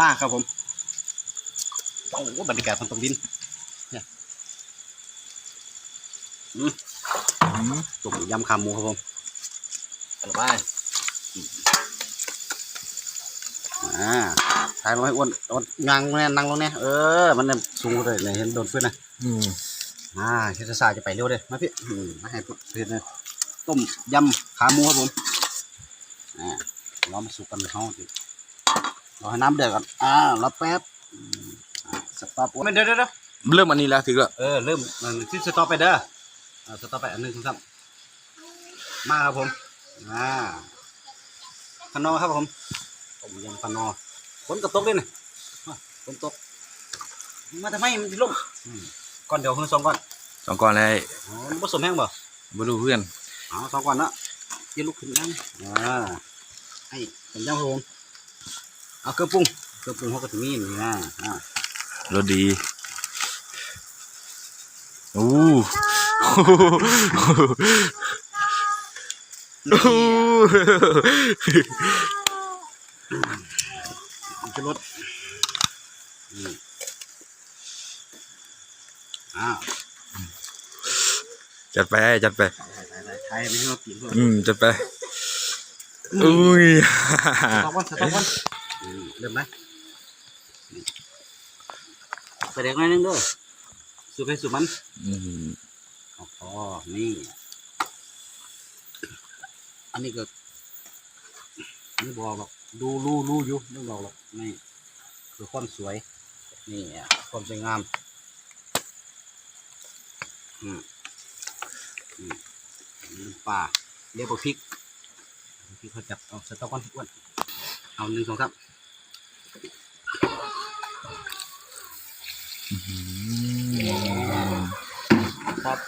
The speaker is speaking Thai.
มากครับผมโอ้บรรยากาศบนตรงดินเนี่ยตุ่มยำขาหมูครับผมไปถ่ายลงให้อ้วนนั่งเนี่ยนั่งลงเนี่ยมันสูงเลยเนี่ยเห็นโดนฟื้นนะเฮดซาจะไปเร็วเลยมาพี่มาให้เพื่อนเลยต้มยำขาหมูครับผมเรามาสุกกันเขารอให้น้ำเดือดก่อนรอแป๊บสต็อปไม่เดี๋ยวเริ่มอันนี้แล้วถือก็เริ่มที่สต็อปไปเด้อสต็อปไปอันนึงครับมาครับผมขนอครับผมต้มยำขนอฝนกระตกด้วยนี่ฝนตกมาทำไมมันจะล่มก่อนเดี๋ยวเพิ่ง2 ก้อน2 ก้อนเลยผสมแห้งบ่มาดูเพื่อน2 ก้อนเนาะยืดลุกขึ้นนั่งให้เป็นย่างครับผมเอาเครื่องปรุงเขาก็ถึงนี่นะรสดีโอ้จะรสจัดไปไทยไม่ใช่มาปีนจัดไปอุ้ยสต๊อกวันเริ่มไหมไปเด็กน้อยนึงด้วยสูบให้สูบมันนี่อันนี้ก็ไม่บอกหรอกดูรู้อยู่ไม่บอกหรอกนี่คือความสวยนี่ความสวยงามป่าเรียกว่าพริกเขาจับเอาสต๊อกก้อนทุกวันเอา1 2 3ครับ